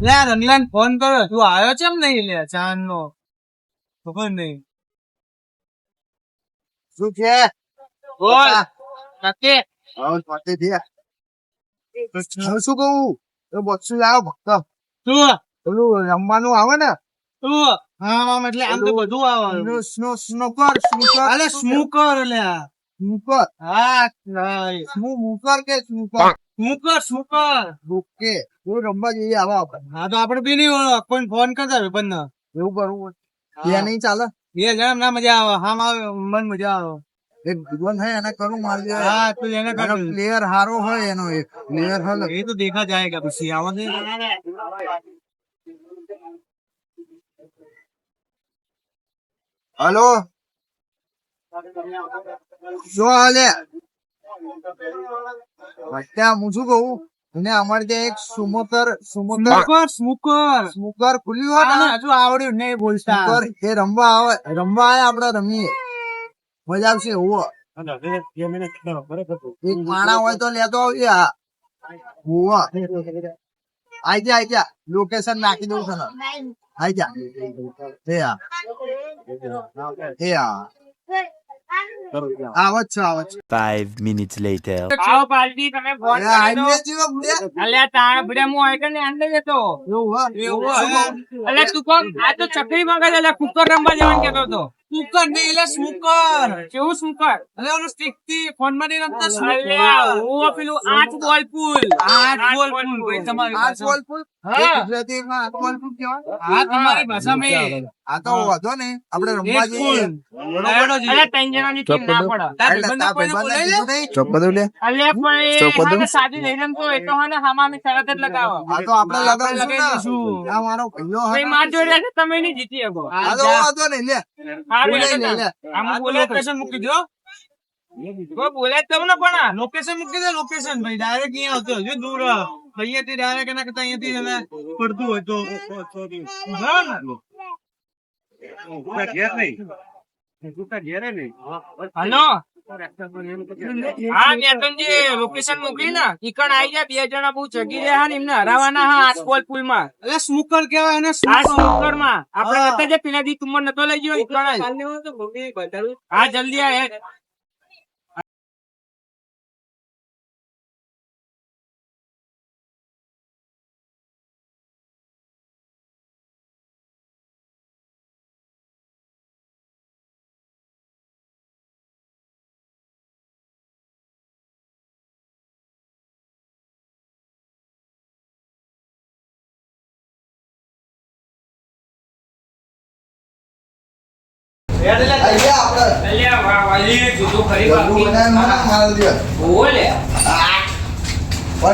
લે રંગલાન ફોન કર્યો તું આવ્યો છે એમ નહીં લે ચાંદ નો ખબર નહીં શું છે બોલ નક્કી શું કહું એ બચ્ચું લાવો ભક્ત શું પેલું રમવાનું આવે ને શું હા એટલે આમ તો બધું આવે સ્નોકર અલે સ્મૂકર લે સ્નૂકર હા નહીં સ્મૂકર કે સ્નૂકર સ્મૂકર ઓકે હું રમવા જઈએ આવા આપણે હા તો આપડે બી નહીં ઓળખ કોઈ ફોન કરતા બંને એવું કરવું ત્યાં નહીં ચાલે એ જણા ના મજા આવે હા આવે મન મજા આવે એક વિદ્વાન હોય એને કરું મારી હા તું એને કર પ્લેયર હારો હોય એનો એક પ્લેયર હોય એ તો દેખા જાયગા પછી આવા છે હલો શું હાલે ત્યાં હું શું કહું અને અમારે ત્યાં એક સ્મોકર સ્મોકર ખુલ્યું હોય ને હજુ આવડ્યું નહીં બોલતા સ્મોકર એ રમવા આવે આપડે રમીએ મજા આવશે હોવો એક માણા હોય તો લેતો આવજે હા હોવા આઈ જા લોકેશન નાખી દઉં છે ને આઈ જા આવત છે 5 minutes later. આવો પાર્ટી તમે ફોન અલ્યા તારા બડે મો આઈ કે અંદર જતો અલ્યા તું કોણ આ તો ચકરી મગજ અલ્યા કુકર રમવા જવાનું કેતો તો કુકર નહીં એટલે સ્મૂકર કેવું સ્મૂકર અલ્યા ઓલો સ્ટિક થી ફોન માં નહીં રમતા અલ્યા ઓ પેલું 8 બોલ પુલ ભાઈ તમારી 8 બોલ પુલ હા ગુજરાતીમાં 8 બોલ પુલ કહેવાય હા તમારી ભાષામાં આ તો વાંધો ને આપણે રમવા જઈએ અલ્યા ત્રણ જણાની ટીમ ના પડે તાર ભાઈબંધ કોઈને બોલાવી લે ચોપડું લે અલ્યા પણ એ સાદી નહીં રમતો એ તો હને હામામી તરત જ લગાવો આ તો આપણે લગાવીશું આ મારો ભાઈઓ ભાઈ માર જોડે છે તમે નહીં જીતી શકો આ તો વાંધો નહીં લે આમ બોલે લોકેશન મૂકી દો બોલે તમને પણ લોકેશન મૂકી દે લોકેશન ભાઈ ડાયરેક્ટ અહીંયા આવતો હજુ દૂર અહીંયાથી ડાયરેક્ટ એના કરતા અહીંયાથી એને પડતું હોય તો હલો હા કેતનજી લોકેશન મોકલી ને ઈકણ આવી જાય 2 જણા બહુ ચગી રહ્યા ને એમને હરાવાના હા આસપોલ પુલ માં એટલે સ્મૂકર કહેવાય એને સ્મૂકર માં આપણે કરતા જે પેલા દી તુમર નતો લઈ ગયો ઈકણ હા જલ્દી આ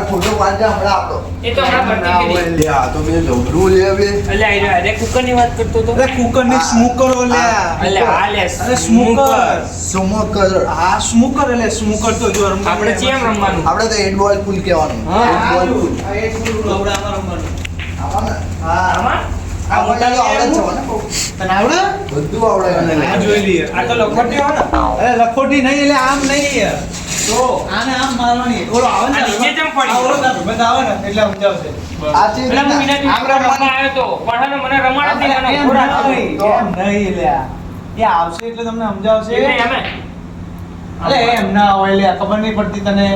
ફોટો પાડજે હમણાં આપણો એ તો હમણાં તો મેં જબરું લે હવે અલે કુકર ની વાત કરતો તો કુકર ની સ્મોકર લે અલે આ લે સ્મોકર સ્મોકર આ સ્મોકર એટલે સ્મોકર તો જો આપણે કેમ રમવાનું આપણે તો 8 બોલ પુલ કહેવાનું 8 બોલ પુલ 8 પુલ આવડામાં રમવાનું આમાં હા આમાં આ મોટા તો આવડે છે તને આવડે બધું આવડે આ જોઈ લઈએ આ તો લખોટી હો ને અરે લખોટી નહીં એટલે આમ નહીં તો આને આમ મારવાની ઓલો આવે ને નીચે જેમ પડી ઓલો ના બંધ આવે ને એટલે સમજાવશે આ છે એટલે હું વિના આમ રમવા આવ્યો તો પણ મને રમાડ નથી મને ઘોડા એમ નહીં લ્યા એ આવશે એટલે તમને સમજાવશે એમે અરે એમ ના હોય લ્યા ખબર નહીં પડતી તને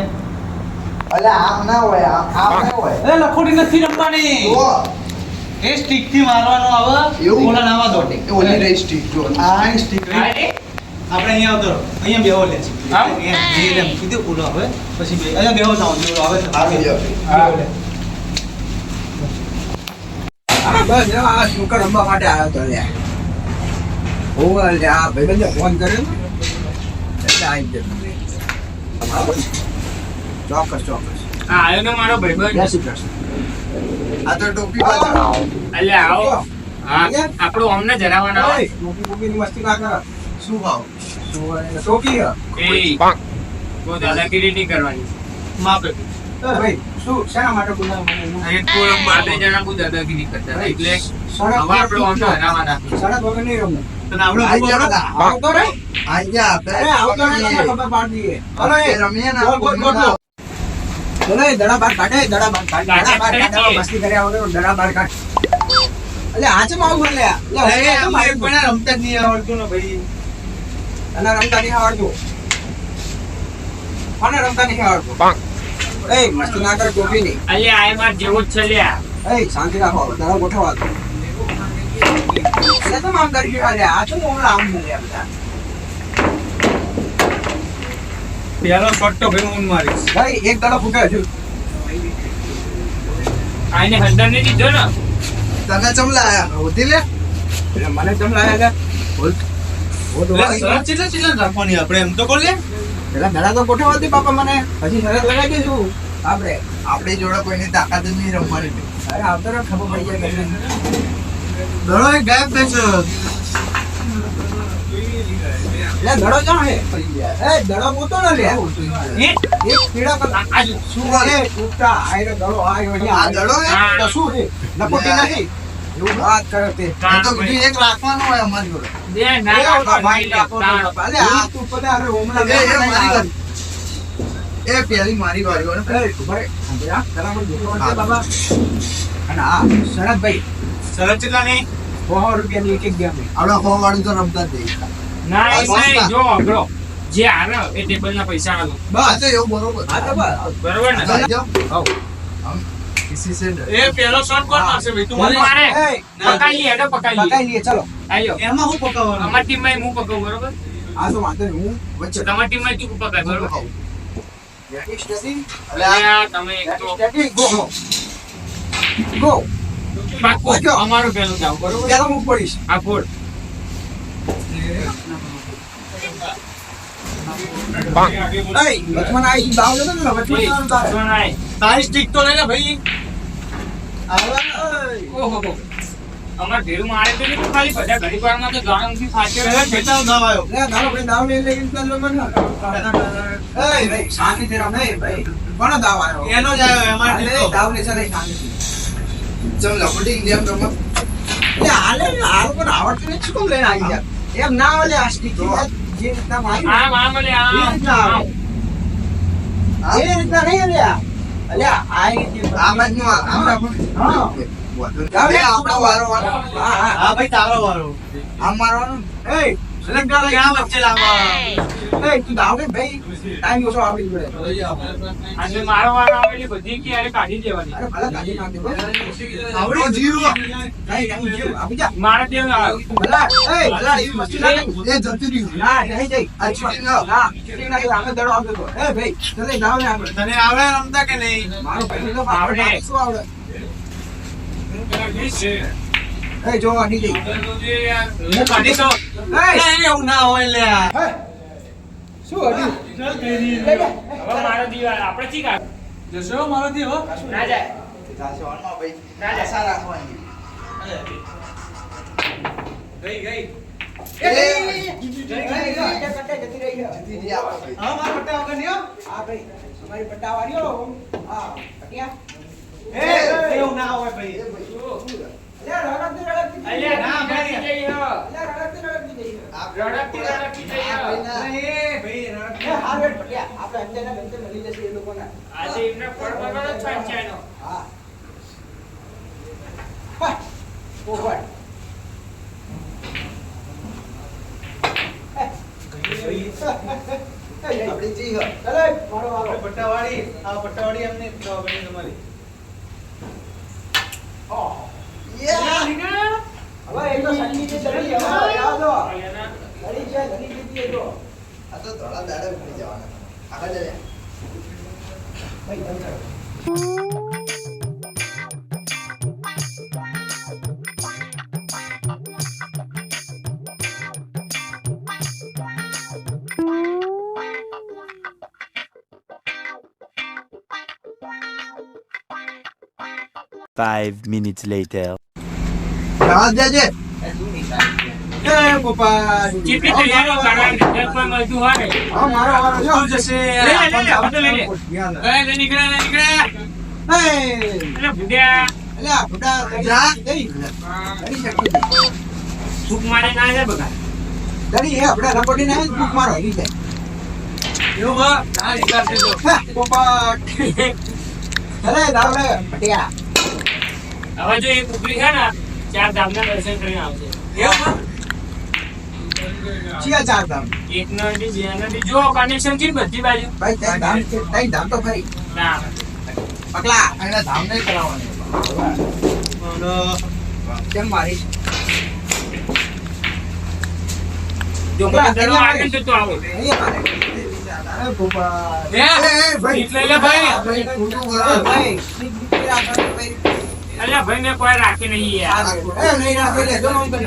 અલે આમ ના હોય આમ ના હોય અરે લખોટી નથી રમવાની જો એ સ્ટિક થી મારવાનો આવે ઓલા નાવા દો ઓલી રહી સ્ટીક જો આ સ્ટિક રહી આપણે અહીંયા આવતો અહીંયા બેહો લે છે અહીંયા જે એમ કીધું ઓલો હવે પછી બે અહીંયા બેહો જાવ ઓલો આવે આવી જાવ બસ આ સ્નૂકર રમવા માટે આવ્યો તો લે ઓવા લે આ ભાઈબંધે ફોન કર્યો એટલે આવી ગયો ચોક્કસ હા આયો ને મારો ભાઈબંધ જય શ્રી કૃષ્ણ આ તો ટોપી બાજુ અલે આવો હા આપણો અમને જરાવાના હોય ટોપી ની મસ્તી ના કર શું ભાવ ટોપી એ તો દાદાગીરી નહીં કરવાની માપે ભાઈ શું શેના માટે બોલાવ્યા એક કોલમ 12 જણા બહુ દાદાગીરી કરતા હતા એટલે હવે આપણો અમને હરાવાના સડક વગર નહીં રમવું તને આવડે આવતો રે આઈ જા આવતો રે ખબર પાડી દઈએ અરે રમીએ ના બોલે દડા બાર કાઢે દડા બાર કાઢ દડા બાર કાઢ મસ્તી કર્યા વગર દડા બાર કાઢ એટલે આચમ આવું લે અમારે પણ રમતા જ નહીં આવડતું ને ભાઈ. અને રમતા નહીં આવડતું અને રમતા નહીં આવડતું એ મસ્તી ના કર ટોપી નહીં અલ્યા આ માર જેવો જ છે લ્યા. એ શાંતિ રાખો દડા ગોઠવા દો એટલે તો આમ કરી ગયો લે આ તો મોમલા આમ લે બધા પેલો શોટ તો ભાઈ હું મારીશ. ભાઈ એક દડો ફૂટે હજુ આને હંદર ને દીધો ને. તને ચમલા આયા હોતી લે. એટલે મને કેમ લાગે લે બોલ શરત ચીલા રાખવાની આપણે એમ તો બોલ લે. પેલા દડા તો ગોઠવા દે બાપા મને હજી શરત લગાવી દઈશું આપણે આપણી જોડે કોઈની તાકાત જ નહીં રમવાની. અરે આવતો ને ખબર પડી જાય તમને દડો એક ગાયબ થાય છે. લે દડો ક્યાં હે એ દડો મોટો ન લે એક પીડા પર આ શું વાલે ટૂટા આયરો દડો આયો આ દડો હે? તો શું હે લપોટી નથી એવું વાત કરે તે એ તો બીજું એક રાખવાનું હોય અમારી જોડે. દે ના એ રાખો ભાઈ ભાઈ લાપો અલે આ તું પદે અરે ઓમલા એ મારી વાત. એ પેલી મારી વાળી હોય ને. એ ભાઈ આ કરામણ દેખો બાબા અને આ શરદભાઈ શરત ચીલા નહીં. 100 રૂપિયાની એક ગેમ આપણા હો વાળી તો રમતા જ નહીં. ના આ એ નહીં સસ્તા. જો અઘરો જે હારે એ ટેબલ ના પૈસા આલો બસ તો એવું બરોબર. આ તો બસ બરોબર ને. ચાલ જાઓ. આવ આમ કિસી સે ડર. એ પેલો શોટ કોણ મારશે ભાઈ તું મને મારે એ પકાઈ લે હેડો પકાઈ પકાઈ લઈએ ચલો આયો એમાં હું પકાવવાનું? અમારી ટીમ માં હું પકાવું બરોબર આ તો વાંધો નહીં હું વચ્ચે તમારી ટીમ માં તું પકાય બરોબર સ્ટેટિંગ અલ્યા તમે એક તો સ્ટેટિંગ ગો ગો પાકો અમારું પેલું જાવ બરોબર પેલા હું પડીશ આ ફોડ એ લક્ષ્મણ આઈ દાવ લેતો ને લક્ષ્મણ તારે તારી સ્ટિક તો લઈ લે ભાઈ આવલા ઓહો અમાર ભેરું મારે તો નહીં, ખાલી બધા ઘડી વારમાં તો જાણ ઊંધી સાચે રહે છે. ખેતાવ દાવ આવ્યો. લે દાવ ભાઈ દાવ લઈ લે ઇન્સ્ટા લો મને એ ભાઈ શાંતિ થી રમે ભાઈ કોનો દાવ આવ્યો એનો જ આવ્યો એમાં અરે જીતો. દાવ લે ચાલે શાંતિ ચમ લપટી જેમ રમત. લે હાલે હાલ પણ આવડતું નહીં શું લઈને આવી ગયા એમ ના ઓલે આ સ્ટીક જે રીતના મારી આમ આમ લે એ રીતના આમ આવે. એ રીતના નહીં અલ્યા અલ્યા આ રીતે આ બાજુ આમ રાખો. હા દાવ લે આપણો વારો વારો. હા હા હા ભાઈ તારો વારો. આમ મારવાનું. એ લંકા ક્યાં વચ્ચે લાવવા? એ તું દાવ લે ભાઈ ટાઈમ ઓછો આપી જોડે અને મારો વાર આવે એટલે બધી ક્યારે કાઢી દેવાની અરે ભલા કાઢી નાખ દે આવડો જીરો. નહીં જીવ આપી જા મારે તે ભલા એ ભલા એવી મસ્તી ના કરી. એ જતું રહ્યું. ના નહીં જઈ આ cheating ના. ના cheating ના કરી. આગળ દડો આપજો તો એ ભાઈ ચલે દાવ ને આગળ તને આવડે રમતા કે નહીં? મારો પહેલી તો આવડે. શું આવડે એ જો અડી જઈ હું કાઢી તો એ એવું ના હોય લ્યા. હે શું અડી હવે મારો દીવા આપણે ચી કાઢ જશો મારાથી હો. ના જાય જાશે ઓનમાં ભાઈ. ના જાય. આશા રાખવાની. ગઈ ગઈ એ જતી રહી છે જીતી ગયા આપણે. હા મારા પટ્ટા વગર નહીં હો હા ભાઈ તમારી પટ્ટા વાળીઓ હા પટિયા એવું ના હોય ભાઈ. અલ્યા રડકતી રડકતી અલ્યા ના, ના ભાઈ. ભાઈ જઈ હો અલ્યા રડકતી રડકતી જઈ રડકતી રડકતી જઈ હો ભાઈ એ હાર વેટ પટિયા આપણે અંદરના બંને મળી જશે એ લોકોના આજે એમને પડવાનો જ છાંચાયનો હા હા ઓવર આપણી જી હો. ચલો મારો વારો પટ્ટાવાળી આ પટ્ટાવાળી એમને તો ભાઈ તમારી. હવે એ તો સંગીત છે ચડી હવે આવો દો અલ્યા લડી છે લડી જીતી એ તો આ તો થોડા દાડે ભૂલી જવાના. આગળ જઈએ. ભાઈ તમે Five minutes later. જવા દેજે. એ ગોપાલ ચીપી તો યાર કાઢવાની રિઝલ્ટ પણ મળતું હોય ને હા મારો વારો જો જશે. લે, લે, લે, બધું લઈ લે. લે નીકળે લે નીકળે એ એટલે ભૂડ્યા અલ્યા બુડા જા. દઈ દડી શકતી સૂપ મારે ના જાય બગા દડી હે આપણે રપટી ના ભૂખ મારો હરી જાય એવું હો. ના નીકળશે તો. હા ગોપાલ અરે દાવ રે ભટિયા હવે જો એ કુકરી છે ને 4 ધામના દર્શન કરીને આવશે એવું ચિયા ચાર ધામ એક નથી બે નથી જો કનેક્શન છે ને બધી બાજુ ભાઈ તઈ ધામ તો ખરી ના પકલા એના ધામ નહીં કરાવવાનું કેમ મારી જો પકલા, બધા આગળ જતો આવો અહીંયા મારે અરે ગોપાલ હે? ભાઈ એટલે લે ભાઈ. ભાઈ ખોટું બોલો ભાઈ ભાઈ અલ્યા ભાઈ મેં કોઈ રાખી નહીં યાર એ નહીં રાખે લે જો નોમ કરી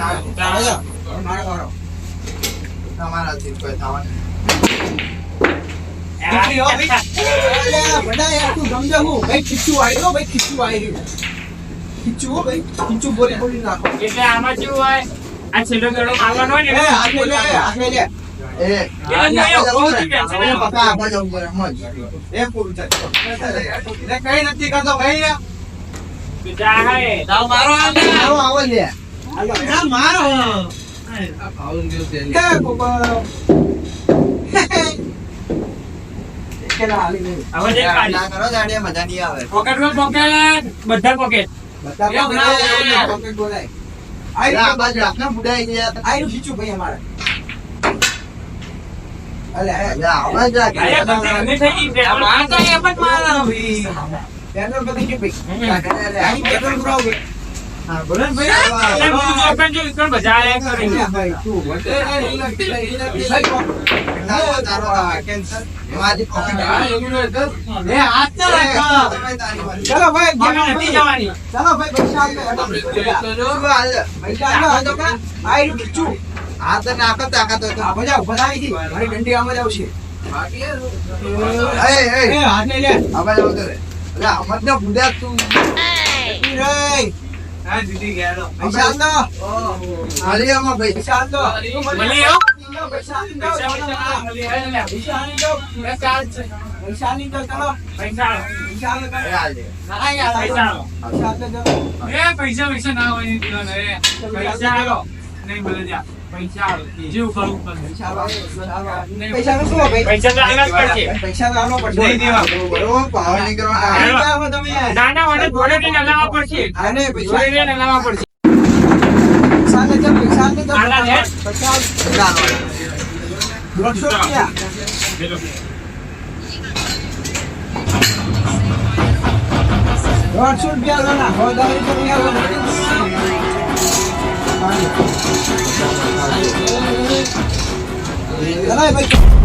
મારે મારો તમારાથી કોઈ થવાનું અલે બડા યાર તું સમજે હું ભાઈ ખીચું આવી ભાઈ ખીચું આવી ખીચું હો ભાઈ ખીચું બોલી બોલી નાખો એટલે આમાં કેવું હોય આ છેલ્લો ગળો મારવાનો હોય ને એ આગે લે આગે લે એ પપ્પા આપવા જવું પડે એમ જ. એ પૂરું થાય એ કઈ નથી કરતો ભાઈ જા હે દાવ મારો આવો આવો લે ના મારો એ ગોપાલ કેલા હાલી નહીં હવે જે કાઢી ના કરો દાડિયા મજા નહીં આવે પોકેટ માં પોકેટ બધા પોકેટ બધા એ બોલાય. પોકેટ બોલાય આ બાજુ આપને બુડાઈ ગયા આયુ ખીચું ભાઈ અમારે અલે આવા જ લાગે. અરે બધા અમે થઈ ગઈ છે. આ તો એમ જ મારો ભાઈ. પેટ્રોલ બધી કે ભાઈ આની પેટ્રોલ પુરાવ કે હા, બોલો ને એટલે ભાઈ. હું જો પણ જો ઈકણ બધા આયા કરે. ભાઈ તું તારો તારો કેન્સર એમાંથી પોકેટ એ હાથ ના રાખો ચલો ભાઈ હવે નથી જવાની. ચલો ભાઈ પૈસા આપે પૈસા આયુ ખીચું આ તો નાખો તાકાત હોય તો. આ બધા ઉભા થઈ ગઈ મારી ડંડી આમાં જ આવશે એ એ એ હાથ લઈ લે આ બાજુ આવતો રે. અરે અમરને બુડા તું પૈસા આપ દો હાલિયામાં ભાઈ પૈસા આપ દો મળી આવો. પૈસા આપી દો પૈસા મળી આવે. પૈસા આપી દો પૈસા આપી દો ચલો પૈસા આવો. પૈસા આપી દો એ હાલે. પૈસા આવો. પૈસા આપી દો પૈસા ના હોય પૈસા આવો. નહીં બોલે જા પૈસા આવો. જેવું કરવું પડે. પૈસા આલો. પૈસા નું શું ભાઈ પૈસા તો આલવા જ પડશે. પૈસા તો આલો પડશે નહીં દેવા. બરોબર પાવર નહીં કરવાનો. પૈસા આપો તમે નાના વાળા જોડેથી નલાવવા પડશે. આને પૈસા જોડેથી નલાવવા પડશે. પૈસા ને જમ પૈસા ને જમ આલા લે. પૈસા ચાલો. 150 રૂપિયા બેલો. 150 રૂપિયા લો ના હો દારી તો નહીં આવો ચલાય ભાઈ